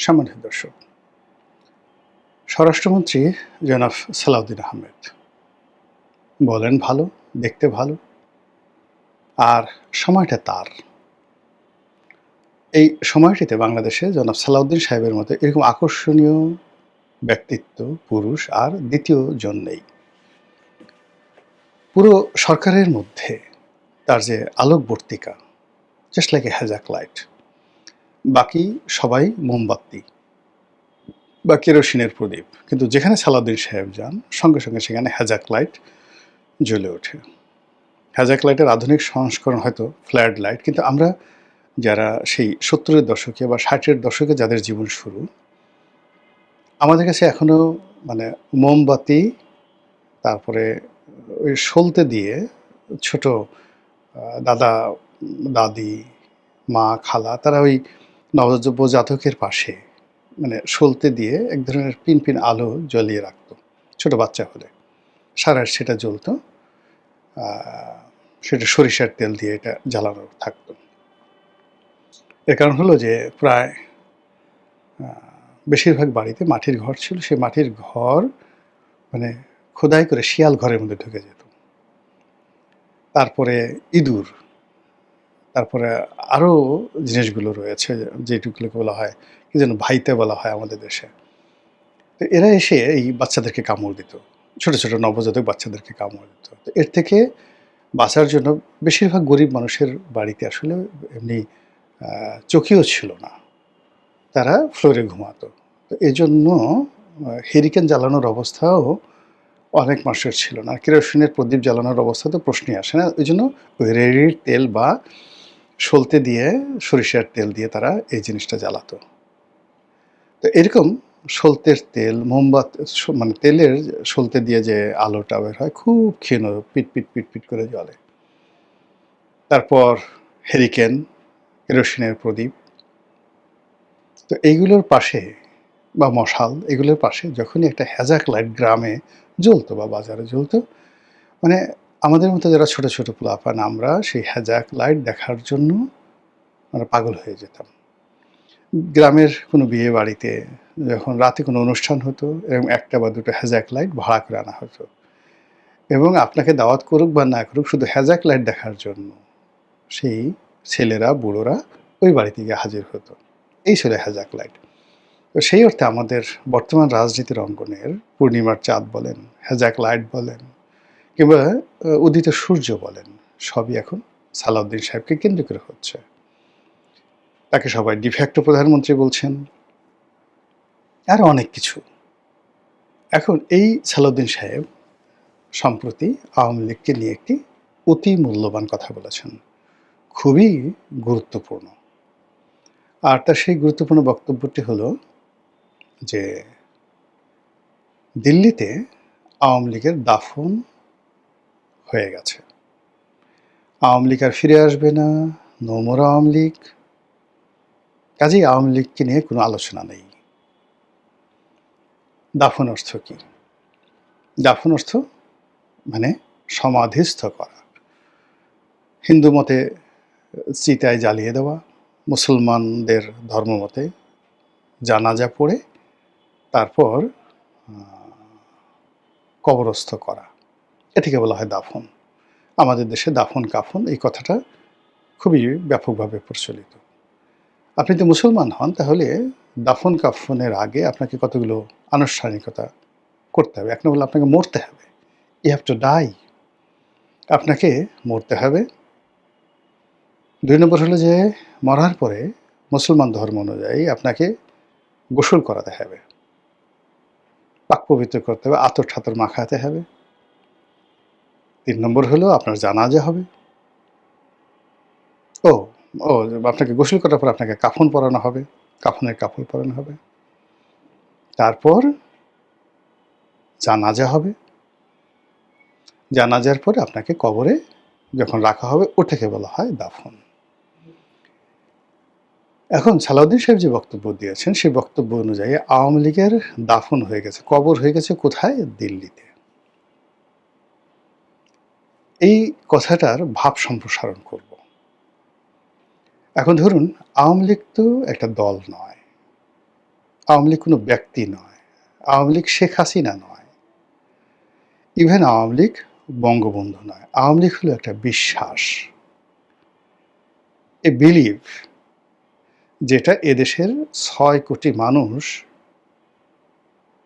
সম্মানিত দর্শক, স্বরাষ্ট্রমন্ত্রী জনাব সালাউদ্দিন আহমেদ বলেন ভালো, দেখতে ভালো, আর সময়টা তার। এই সময়টিতে বাংলাদেশে জনাব সালাউদ্দিন সাহেবের মতো এরকম আকর্ষণীয় ব্যক্তিত্ব, পুরুষ আর দ্বিতীয় জন নেই। পুরো সরকারের মধ্যে তার যে আলোকবর্তিকা, জাস্ট লাইক এ হ্যাজাক লাইট। বাকি সবাই মোমবাতি বা কেরোসিনের প্রদীপ, কিন্তু যেখানে সালাউদ্দিন সাহেব যান সঙ্গে সঙ্গে সেখানে হ্যাজাক লাইট জ্বলে ওঠে। হ্যাজাক লাইটের আধুনিক সংস্করণ হয়তো ফ্ল্যাড লাইট, কিন্তু আমরা যারা সেই ৭০-এর দশকে বা ৬০-এর দশকে যাদের জীবন শুরু, আমাদের কাছে এখনও মানে মোমবাতি, তারপরে ওই সলতে দিয়ে ছোট দাদা, দাদি, মা, খালা তারা ওই নবজাতকের পাশে মানে সলতে দিয়ে এক ধরনের পিন পিন আলো জ্বলিয়ে রাখতো ছোট বাচ্চা হলে। সারা সেটা জ্বলতো, সেটা সরিষার তেল দিয়ে এটা জ্বালানো থাকতো। এর কারণ হলো যে প্রায় বেশিরভাগ বাড়িতে মাটির ঘর ছিল। সেই মাটির ঘর মানে খোদাই করে শিয়াল ঘরের মধ্যে ঢুকে যেত। তারপরে ইঁদুর, তারপরে আরও জিনিসগুলো রয়েছে যেটুকুলোকে বলা হয় কি যেন ভাইতে বলা হয় আমাদের দেশে। তো এরা এসে এই বাচ্চাদেরকে কামড় দিত, ছোট ছোট নবজাতক বাচ্চাদেরকে কামড় দিত। তো এর থেকে বাঁচার জন্য বেশিরভাগ গরিব মানুষের বাড়িতে আসলে এমনি চকিও ছিল না, তারা ফ্লোরে ঘুমাতো। তো এজন্য হেরিকেন জ্বালানোর অবস্থাও অনেক মানুষের ছিল না। কেরোসিনের প্রদীপ জ্বালানোর অবস্থা তো প্রশ্নই আসে না। ওই জন্য ওই রেড়ির তেল বা সলতে দিয়ে, সরিষার তেল দিয়ে তারা এই জিনিসটা জ্বালাতো। তো এরকম সলতের তেল, মোমবাতি মানে তেলের সলতে দিয়ে যে আলোটা বের হয় খুব ক্ষীণ, পিট পিট পিট পিট করে জ্বলে। তারপর হেরিকেন, কেরোসিনের প্রদীপ। তো এইগুলোর পাশে বা মশাল, এগুলোর পাশে যখনই একটা হ্যাজাক লাইট গ্রামে জ্বলতো বা বাজারে জ্বলতো, মানে আমাদের মতো যারা ছোট ছোট পোলাপান আমরা সেই হ্যাজাক লাইট দেখার জন্য মানে পাগল হয়ে যেতাম। গ্রামের কোনো বিয়ে বাড়িতে যখন রাতে কোনো অনুষ্ঠান হতো, এরকম একটা বা দুটো হ্যাজাক লাইট ভাড়া করে আনা হতো, এবং আপনাকে দাওয়াত করুক বা না করুক শুধু হ্যাজাক লাইট দেখার জন্য সেই ছেলেরা, বুড়োরা ওই বাড়িতে গিয়ে হাজির হতো। এই ছিল হ্যাজাক লাইট। তো সেই অর্থে আমাদের বর্তমান রাজনীতির অঙ্গনের পূর্ণিমার চাঁদ বলেন, হ্যাজাক লাইট বলেন, কিংবা উদিত সূর্য বলেন, সবই এখন সালাউদ্দিন সাহেবকে কেন্দ্র করে হচ্ছে। তাকে সবাই ডিফ্যাক্টো প্রধানমন্ত্রী বলছেন, আর অনেক কিছু। এখন এই সালাউদ্দিন সাহেব সম্প্রতি আওয়ামী লীগকে নিয়ে একটি অতি মূল্যবান কথা বলেছেন, খুবই গুরুত্বপূর্ণ। আর তার সেই গুরুত্বপূর্ণ বক্তব্যটি হলো যে দিল্লিতে আওয়ামী লীগের দাফন হয়ে গেছে, আওয়ামী লীগ আর ফিরে আসবে না, নো মোর আওয়ামী লীগ। কাজেই আওয়ামী লীগকে নিয়ে কোনো আলোচনা নেই। দাফন অর্থ কি? দাফন অর্থ মানে সমাধিস্থ করা। হিন্দু মতে চিতায় জ্বালিয়ে দেওয়া, মুসলমানদের ধর্মমতে জানাজা পড়ে তারপর কবরস্থ করা, এটিকে বলা হয় দাফন। আমাদের দেশে দাফন কাফন এই কথাটা খুবই ব্যাপকভাবে প্রচলিত। আপনি তো মুসলমান হন, তাহলে দাফন কাফনের আগে আপনাকে কতগুলো আনুষ্ঠানিকতা করতে হবে। এক নম্বর, আপনাকে মরতে হবে, ইউ হ্যাভ টু ডাই, আপনাকে মরতে হবে। ২ নম্বর হলো যে মরার পরে মুসলমান ধর্ম অনুযায়ী আপনাকে গোসল করাতে হবে, পাক পবিত্র করতে হবে, আতর ঠাতর মাখাতে হবে। ৩ নম্বর হলো আপনার জানাজা হবে। ও ও আপনাকে গোসল করার পর আপনাকে কাফন পরানো হবে, কাফনের কাপড় পরানো হবে। তারপর জানাজা হবে, জানাজার পরে আপনাকে কবরে যখন রাখা হবে ওটাকে বলা হয় দাফন। এখন সালাউদ্দিন সাহেব যে বক্তব্য দিয়েছেন সেই বক্তব্য অনুযায়ী আওয়ামী লীগের দাফন হয়ে গেছে, কবর হয়ে গেছে কোথায়? দিল্লিতে। এই কথাটার ভাব সম্প্রসারণ করব। এখন ধরুন আওয়ামী লীগ তো একটা দল নয়, আওয়ামী লীগ কোনো ব্যক্তি নয়, আওয়ামী লীগ শেখ হাসিনা নয়, ইভেন আওয়ামী লীগ বঙ্গবন্ধু নয়। আওয়ামী লীগ হলো একটা বিশ্বাস, এ বিলিভ, যেটা এদেশের ৬ কোটি মানুষ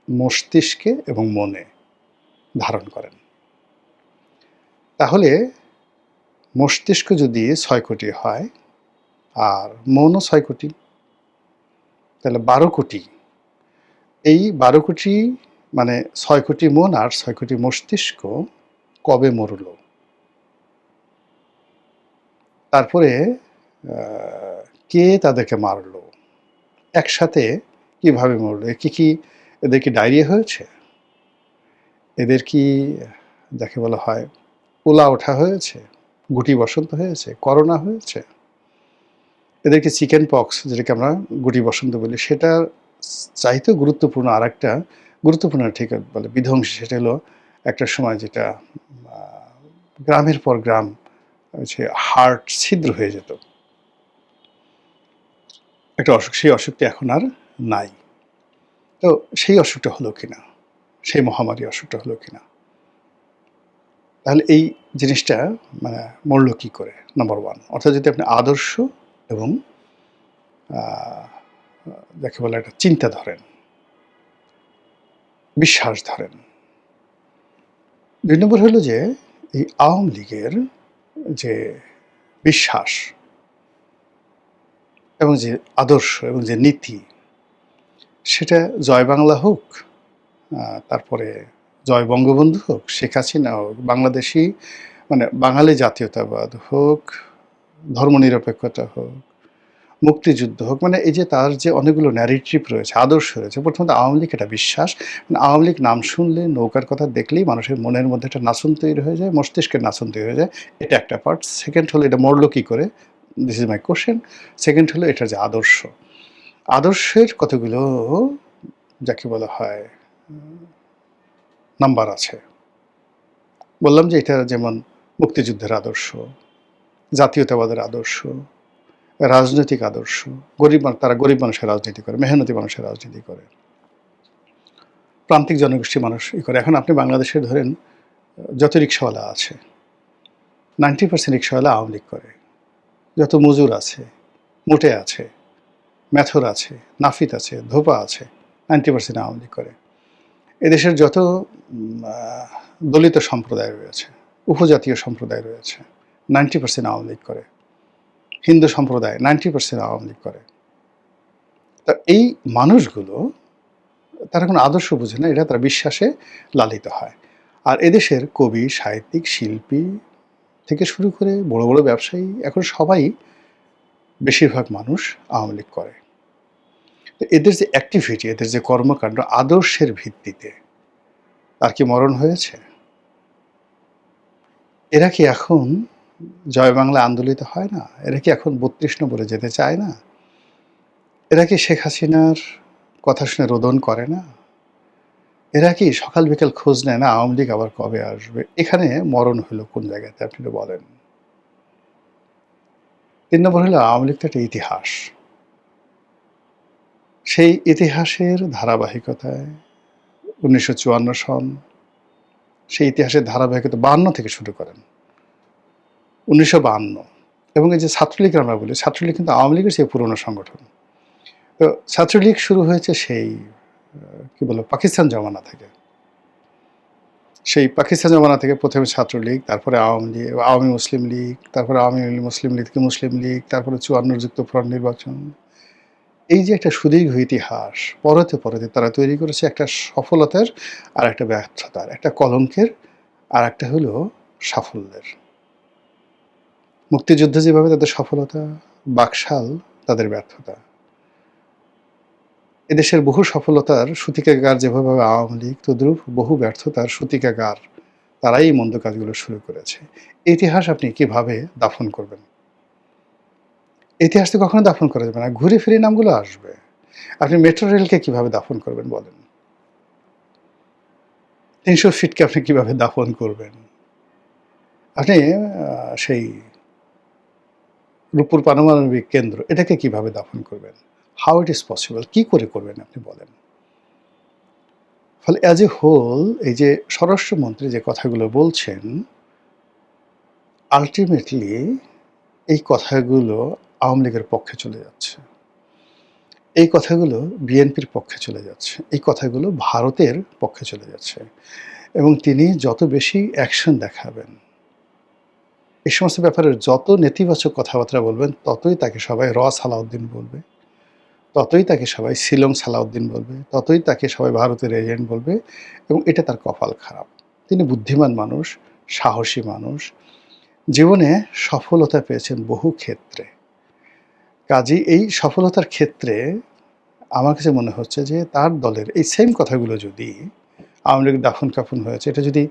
মস্তিষ্কে এবং মনে ধারণ করেন। তাহলে মস্তিষ্ক যদি ৬ কোটি হয় আর মনও ৬ কোটি, তাহলে ১২ কোটি। এই ১২ কোটি মানে ৬ কোটি মন আর ৬ কোটি মস্তিষ্ক কবে মরল? তারপরে কে তাদেরকে মারল? একসাথে কিভাবে মরল? এদের কি ডায়রিয়া হয়েছে? এদের কি যাকে বলা হয় পোলা ওঠা হয়েছে? গুটি বসন্ত হয়েছে? করোনা হয়েছে? এদের কি চিকেন পক্স, যেটাকে আমরা গুটি বসন্ত বলি, সেটার চাইতেও গুরুত্বপূর্ণ আরেকটা গুরুত্বপূর্ণ ঠিক বলে বিধ্বংসী, সেটা হলো একটা সময় যেটা গ্রামের পর গ্রাম হচ্ছে হার্ট ছিদ্র হয়ে যেত, একটা অসুখ। সেই অসুখটা এখন আর নাই। তো সেই অসুখটা হলো কিনা, সেই মহামারী অসুখটা হলো কিনা, তাহলে এই জিনিসটা মানে মরল কি করে? নাম্বার ওয়ান, অর্থাৎ যদি আপনি আদর্শ এবং যাকে বলে একটা চিন্তা ধরেন, বিশ্বাস ধরেন। ২ নম্বর হলো যে এই আওয়ামী লীগের যে বিশ্বাস এবং যে আদর্শ এবং যে নীতি, সেটা জয় বাংলা হোক, তারপরে জয় বঙ্গবন্ধু হোক, শেখ হাসিনা হোক, বাংলাদেশি মানে বাঙালি জাতীয়তাবাদ হোক, ধর্মনিরপেক্ষতা হোক, মুক্তিযুদ্ধ হোক, মানে এই যে তার যে অনেকগুলো ন্যারেটিভ রয়েছে, আদর্শ রয়েছে। প্রথমত আওয়ামী লীগ এটা বিশ্বাস, মানে আওয়ামী লীগ নাম শুনলে, নৌকার কথা দেখলেই মানুষের মনের মধ্যে একটা নাচন তৈরি হয়ে যায়, মস্তিষ্কের নাচন তৈরি হয়ে যায়। এটা একটা পার্ট। সেকেন্ড হলো এটা মরলো কী করে, this is my question. Second হলো এটার যে আদর্শ, আদর্শের কতগুলো যাকে বলা হয় নাম্বার আছে। বললাম যে এটা যেমন মুক্তিযুদ্ধের আদর্শ, জাতীয়তাবাদের আদর্শ, রাজনৈতিক আদর্শ, তারা গরিব মানুষের রাজনীতি করে, মেহনতি মানুষের রাজনীতি করে, প্রান্তিক জনগোষ্ঠী মানুষ করে। এখন আপনি বাংলাদেশে ধরেন যত রিক্সাওয়ালা আছে, 90% রিক্সাওয়ালা আওয়ামী লীগ করে। যত মজুর আছে, মোটে আছে, মেথর আছে, নাফিত আছে, ধোপা আছে, 90% আওয়ামী লীগ করে। এদেশের যত দলিত সম্প্রদায় রয়েছে, উপজাতীয় সম্প্রদায় রয়েছে, 90% আওয়ামী লীগ করে। হিন্দু সম্প্রদায় 90% আওয়ামী লীগ করে। তা এই মানুষগুলো তারা কোনো আদর্শ বুঝে না, এটা তারা বিশ্বাসে লালিত হয়। আর এদেশের কবি, সাহিত্যিক, শিল্পী থেকে শুরু করে বড় বড় ব্যবসায়ী, এখন সবাই বেশিরভাগ মানুষ আওয়ামী লীগ করে। তো এদের যে অ্যাক্টিভিটি, এদের যে কর্মকাণ্ড আদর্শের ভিত্তিতে, তার কি মরণ হয়েছে? এরা কি এখন জয় বাংলা আন্দোলিত হয় না? এরা কি এখন ৩২ নম্বরে যেতে চায় না? এরা কি শেখ হাসিনার কথা শুনে রোদন করে না? এরা কি সকাল বিকাল খোঁজ নেয় না আওয়ামী লীগ আবার কবে আসবে? এখানে মরণ হলো কোন জায়গাতে আপনি একটু বলেন। ৩ নম্বর হলো আওয়ামী লীগ তো একটা ইতিহাস। সেই ইতিহাসের ধারাবাহিকতায় ১৯৫৪ সন, সেই ইতিহাসের ধারাবাহিকতা ৫২ থেকে শুরু করেন, ১৯৫২। এবং এই যে ছাত্রলীগ আমরা বলি, ছাত্রলীগ কিন্তু আওয়ামী লীগের চেয়ে পুরনো সংগঠন। তো ছাত্রলীগ শুরু হয়েছে সেই কি বলবো পাকিস্তান জমানা থেকে। সেই পাকিস্তান জমানা থেকে প্রথমে ছাত্রলীগ, তারপরে আওয়ামী লীগ, আওয়ামী মুসলিম লীগ, তারপরে আওয়ামী মুসলিম লীগ থেকে মুসলিম লীগ, তারপরে ৫৪ যুক্তফ্রন্ট নির্বাচন। এই যে একটা সুদীর্ঘ ইতিহাস, পরতে পরতে তারা তৈরি করেছে একটা সফলতার আর একটা ব্যর্থতার, একটা কলঙ্কের আর একটা হলো সাফল্যের। মুক্তিযুদ্ধ যেভাবে তাদের সফলতা, বাকশাল তাদের ব্যর্থতা। এদেশের বহু সফলতার সূতিকাগার যেভাবে আওয়ামী লীগ, তদ্রূপ বহু ব্যর্থতার সূতিকাগার তারাই এই মন্দ কাজগুলো শুরু করেছে। ইতিহাস আপনি কিভাবে দাফন করবেন? ইতিহাস তো কখনো দাফন করা যাবে না, ঘুরে ফিরে নামগুলো আসবে। আপনি মেট্রো রেলকে কিভাবে দাফন করবেন বলেন? ৩০০ ফিটকে আপনি কিভাবে দাফন করবেন? আপনি সেই রূপপুর পারমাণবিক কেন্দ্র, এটাকে কিভাবে দাফন করবেন? হাউ ইট ইজ পসিবল, কী করে করবেন আপনি বলেন? ফলে অ্যাজ এ হোল এই যে স্বরাষ্ট্রমন্ত্রী যে কথাগুলো বলছেন, আল্টিমেটলি এই কথাগুলো আওয়ামী লীগের পক্ষে চলে যাচ্ছে। এই কথাগুলো বিএনপির পক্ষে চলে যাচ্ছে। এই কথাগুলো ভারতের পক্ষে চলে যাচ্ছে। এবং তিনি যত বেশি অ্যাকশন দেখাবেন, এই সমস্ত ব্যাপারে যত নেতিবাচক কথাবার্তা বলবেন, ততই তাকে সবাই সালাউদ্দিন বলবে, ততই তাকে সবাই শিলং সালাউদ্দিন বলবে, ততই তাকে সবাই ভারতের এজেন্ট বলবে এবং এটা তার কপাল খারাপ। তিনি বুদ্ধিমান মানুষ, সাহসী মানুষ, জীবনে সফলতা পেয়েছেন বহু ক্ষেত্রে। কাজেই এই সফলতার ক্ষেত্রে আমার কাছে মনে হচ্ছে যে তার দলের এই সেম কথাগুলো যদি আওয়ামী লীগের দাফন-কাফন হয়েছে, এটা যদি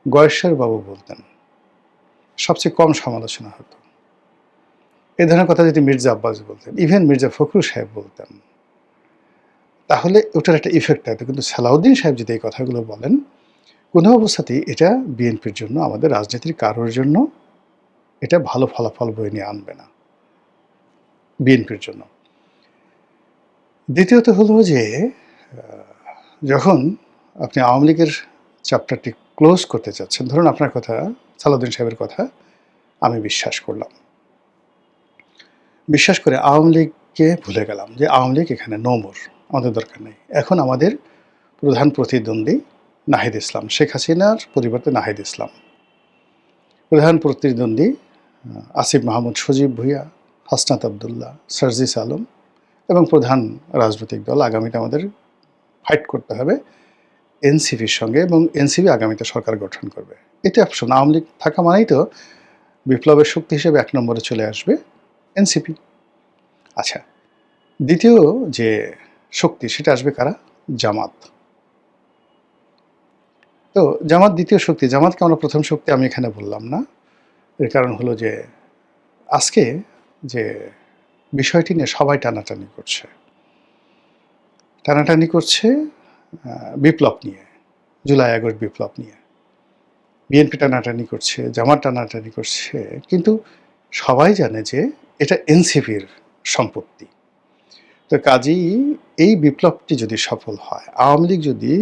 গয়েশ্বর বাবু বলতেন, সবচেয়ে কম সমালোচনা হতো। এ ধরনের কথা যদি মির্জা আব্বাস বলতেন, ইভেন মির্জা ফখরুল সাহেব বলতেন, তাহলে ওটার একটা ইফেক্ট থাকতো। কিন্তু সালাউদ্দিন সাহেব যদি এই কথাগুলো বলেন, কোনো অবস্থাতেই এটা বিএনপির জন্য, আমাদের রাজনীতির কারোর জন্য এটা ভালো ফলাফল বয়ে নিয়ে আনবে না বিএনপির জন্য। দ্বিতীয়ত হলো যে যখন আপনি আওয়ামী লীগের চ্যাপ্টারটি ক্লোজ করতে চাচ্ছেন, ধরুন আপনার কথা, সালাউদ্দিন সাহেবের কথা আমি বিশ্বাস করলাম। বিশ্বাস করে আওয়ামী লীগকে ভুলে গেলাম যে আওয়ামী লীগ এখানে নো মোর, আমাদের দরকার নেই। এখন আমাদের প্রধান প্রতিদ্বন্দ্বী নাহিদ ইসলাম, শেখ হাসিনার পরিবর্তে নাহিদ ইসলাম। প্রধান প্রতিদ্বন্দ্বী আসিফ মাহমুদ, সজীব ভুঁইয়া, হাসনাত আবদুল্লাহ, সার্জিস আলম এবং প্রধান রাজনৈতিক দল আগামীতে আমাদের ফাইট করতে হবে এনসিপির সঙ্গে এবং এনসিপি আগামীতে সরকার গঠন করবে। এটা অপশন। আওয়ামী লীগ থাকা মানেই তো বিপ্লবের শক্তি হিসেবে ১ নম্বরে চলে আসবে এনসিপি। আচ্ছা, দ্বিতীয় যে শক্তি সেটা আসবে কারা? জামাত। তো জামাত দ্বিতীয় শক্তি। জামাতকে আমরা প্রথম শক্তি আমি এখানে বললাম না। এর কারণ হলো যে আজকে যে বিষয়টি নিয়ে সবাই টানাটানি করছে। টানাটানি করছে বিপ্লব নিয়ে, জুলাই আগস্ট বিপ্লব নিয়ে। বিএনপি টানাটানি করছে, জামাত টানাটানি করছে, কিন্তু সবাই জানে যে এটা এনসিপির সম্পত্তি। তো কাজেই এই বিপ্লবটি যদি সফল হয়, আওয়ামী লীগ যদি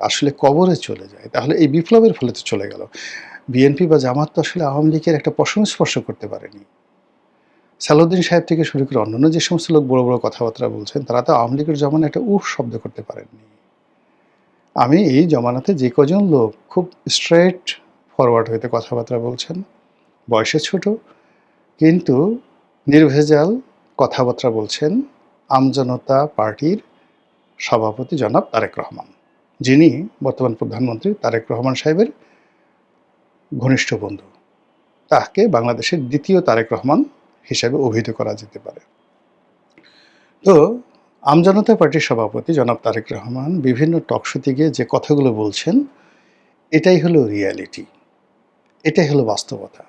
আসলে কবরে চলে যায়, তাহলে এই বিপ্লবের ফলে তো চলে গেল। বিএনপি বা জামাত তো আসলে আওয়ামী লীগের একটা পশম স্পর্শ করতে পারেনি। সালাউদ্দিন সাহেব থেকে শুরু করে অন্যান্য যে সমস্ত লোক বড় বড় কথাবার্তা বলছেন, তারা তো আওয়ামী লীগের জমানায় একটা উফ শব্দ করতে পারেননি। আমি এই জমানাতে যে কজন লোক খুব স্ট্রেট ফরওয়ার্ড হইতে কথাবার্তা বলছেন, বয়সে ছোট কিন্তু নির্ভেজাল কথাবার্তা বলছেন, আমজনতা পার্টির সভাপতি জনাব তারেক রহমান, যিনি বর্তমান প্রধানমন্ত্রী তারেক রহমান সাহেবের ঘনিষ্ঠ বন্ধু। তাকে বাংলাদেশের দ্বিতীয় তারেক রহমান হিসেবে অভিহিত করা যেতে পারে। তো আমজনতা পার্টির সভাপতি জনাব তারেক রহমান বিভিন্ন টকশোতে গিয়ে যে কথাগুলো বলছেন, এটাই হলো রিয়ালিটি, এটাই হলো বাস্তবতা।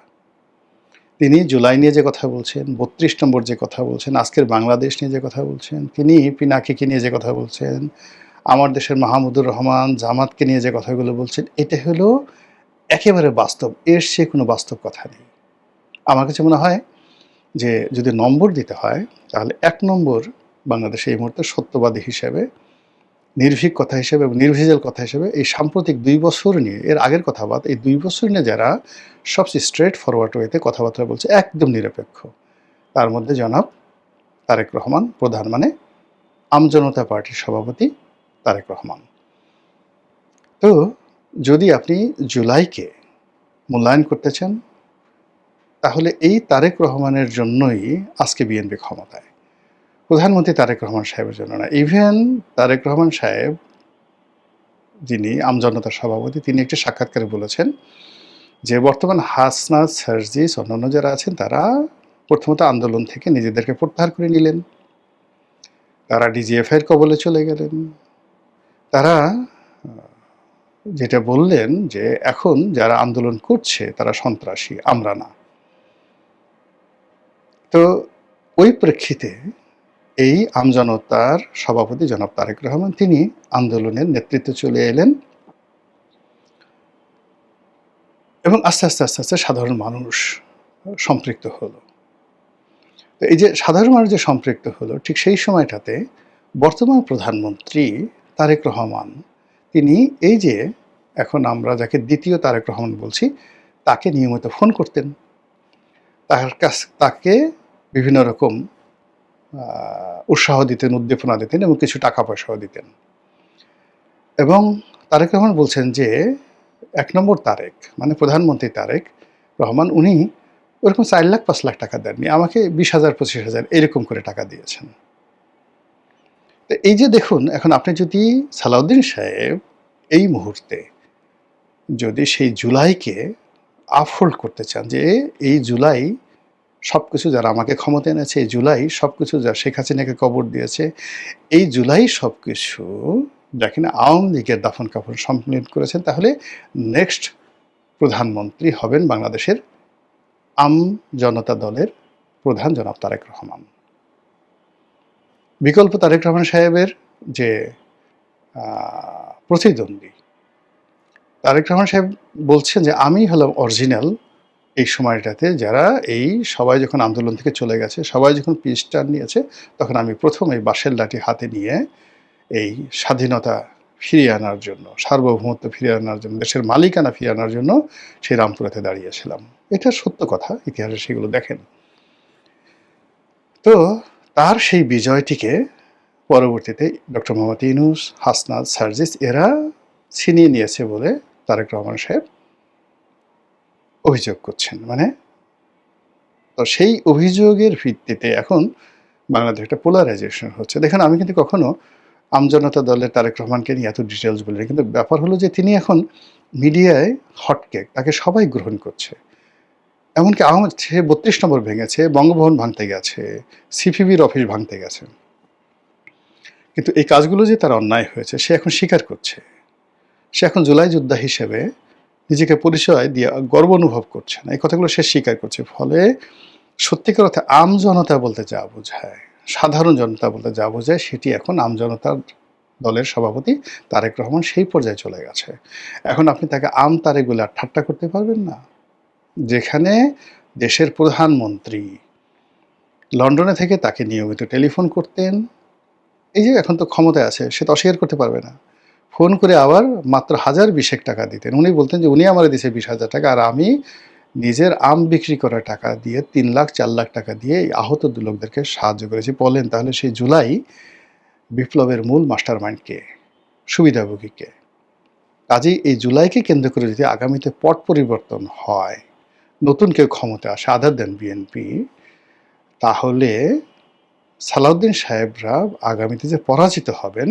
তিনি জুলাই নিয়ে যে কথা বলছেন, ৩২ নম্বর যে কথা বলছেন, আজকের বাংলাদেশ নিয়ে যে কথা বলছেন, তিনি পিনাকিকে নিয়ে যে কথা বলছেন, আমার দেশের মাহমুদুর রহমান, জামাতকে নিয়ে যে কথাগুলো বলছেন, এটা হলো একেবারে বাস্তব। এর চেয়ে কোনো বাস্তব কথা নেই। আমার কাছে মনে হয় যে যদি নম্বর দিতে হয়, তাহলে ১ নম্বর বাংলাদেশে এই মুহূর্তে সত্যবাদী হিসেবে, নির্ভীক কথা হিসেবে এবং নির্ভেজাল কথা হিসেবে এই সাম্প্রতিক ২ বছর নিয়ে, এর আগের কথা বাদ, এই ২ বছর নিয়ে যারা সবচেয়ে স্ট্রেট ফরওয়ার্ড ওয়েতে কথাবার্তা বলছে, একদম নিরপেক্ষ, তার মধ্যে জনাব তারেক রহমান প্রধান, মানে আমজনতা পার্টির সভাপতি তারেক রহমান। তো যদি আপনি জুলাইকে মূল্যায়ন করতে চান, তাহলে এই তারেক রহমানের জন্যই আজকে বিএনপি ক্ষমতায়, প্রধানমন্ত্রী তারেক রহমান সাহেবের জন্য না। ইভেন তারেক রহমান সাহেব, যিনি আমজনতার সভাপতি, তিনি একটি সাক্ষাৎকারে বলেছেন যে বর্তমান হাসনাত, সার্জিস, অন্যান্য যারা আছেন, তারা প্রথমত আন্দোলন থেকে নিজেদেরকে প্রত্যাহার করে নিলেন, তারা ডিজিএফআইয়ের কবলে চলে গেলেন। তারা যেটা বললেন যে এখন যারা আন্দোলন করছে তারা সন্ত্রাসী, আমরা না। তো ওই প্রেক্ষিতে এই আমজনতার সভাপতি জনাব তারেক রহমান, তিনি আন্দোলনের নেতৃত্বে চলে এলেন এবং আস্তে আস্তে আস্তে আস্তে সাধারণ মানুষ সম্পৃক্ত হলো। তো এই যে সাধারণ মানুষ যে সম্পৃক্ত হলো, ঠিক সেই সময়টাতে বর্তমান প্রধানমন্ত্রী তারেক রহমান তিনি এই যে এখন আমরা যাকে দ্বিতীয় তারেক রহমান বলছি, তাকে নিয়মিত ফোন করতেন। তাকে বিভিন্ন রকম উৎসাহ দিতেন, উদ্দীপনা দিতেন এবং কিছু টাকা পয়সাও দিতেন। এবং তারেক রহমান বলছেন যে ১ নম্বর তারেক মানে প্রধানমন্ত্রী তারেক রহমান উনি ওরকম ৪ লাখ ৫ লাখ টাকা দেননি। আমাকে ২০,০০০ ২৫,০০০ এরকম করে টাকা দিয়েছেন। তো এই যে দেখুন, এখন আপনি যদি সালাউদ্দিন সাহেব এই মুহূর্তে যদি সেই জুলাইকে আপহোল্ড করতে চান, যে এই জুলাই সবকিছু যারা আমাকে ক্ষমতায় এনেছে, এই জুলাই সবকিছু যা শেখ হাসিনাকে কবর দিয়েছে, এই জুলাই সবকিছু দেখেন আওয়ামী লীগের দাফন কাফন সম্পন্ন করেছেন, তাহলে নেক্সট প্রধানমন্ত্রী হবেন বাংলাদেশের আম জনতা দলের প্রধান জনাব তারেক রহমান। বিকল্প তারেক রহমান সাহেবের যে প্রতিদ্বন্দ্বী তারেক রহমান সাহেব বলছেন যে আমি হলাম অরিজিনাল এই সময়টাতে, যারা এই সবাই যখন আন্দোলন থেকে চলে গেছে, সবাই যখন পিস টার্ন নিয়েছে, তখন আমি প্রথম এই বাঁশের লাঠি হাতে নিয়ে এই স্বাধীনতা ফিরিয়ে আনার জন্য, সার্বভৌমত্ব ফিরিয়ে আনার জন্য, দেশের মালিকানা ফিরিয়ে আনার জন্য সেই রামপুরাতে দাঁড়িয়েছিলাম। এটা সত্য কথা, ইতিহাসে সেগুলো দেখেন। তো তার সেই বিজয়টিকে পরবর্তীতে ডক্টর মোহাম্মদ ইউনূস, হাসনাত, সার্জিস এরা ছিনিয়ে নিয়েছে বলে তারেক রহমান সাহেব অভিযোগ করছেন। মানে তো সেই অভিযোগের ভিত্তিতে এখন বাংলাদেশে একটা পোলারাইজেশন হচ্ছে। দেখেন, আমি কিন্তু কখনো আমজনতা দলের তারেক রহমানকে নিয়ে এত ডিটেলস বলি না, কিন্তু ব্যাপার হলো যে তিনি এখন মিডিয়ায় হটকেক, তাকে সবাই গ্রহণ করছে। এমনকি সে ৩২ নম্বর ভেঙেছে, বঙ্গভবন ভাঙতে গেছে, সিপিবির অফিস ভাঙতে গেছে, কিন্তু এই কাজগুলো যে তার অন্যায় হয়েছে সে এখন স্বীকার করছে। সে এখন জুলাই যোদ্ধা হিসেবে নিজেকে পরিচয় দিয়ে গর্ব অনুভব করছে না, এই কথাগুলো সে স্বীকার করছে। ফলে সত্যিকার অর্থে আমজনতা বলতে যা বোঝায়, সাধারণ জনতা বলতে যা বোঝায়, সেটি এখন আমজনতার দলের সভাপতি তারেক রহমান সেই পর্যায়ে চলে গেছে। এখন আপনি তাকে আম তারেক বলে আর ঠাট্টা করতে পারবেন না। যেখানে দেশের প্রধানমন্ত্রী লন্ডনে থেকে তাকে নিয়মিত টেলিফোন করতেন, এই যে এখন তো ক্ষমতায় আছে, সে তো অস্বীকার করতে পারবে না। ফোন করে আবার মাত্র ১,০২০ টাকা দিতেন। উনি বলতেন যে উনি আমারে দিয়েছে ২০,০০০ টাকা, আর আমি নিজের আম বিক্রি করা টাকা দিয়ে ৩ লাখ ৪ লাখ টাকা দিয়ে এই আহত লোকদেরকে সাহায্য করেছি। বলেন তাহলে সেই জুলাই বিপ্লবের মূল মাস্টার মাইন্ড কে, সুবিধাভোগী কে? কাজেই এই জুলাইকে কেন্দ্র করে যদি আগামীতে পট পরিবর্তন হয়, নতুন কেউ ক্ষমতা আসে আদার দেন বিএনপি, তাহলে সালাউদ্দিন সাহেবরা আগামীতে যে পরাজিত হবেন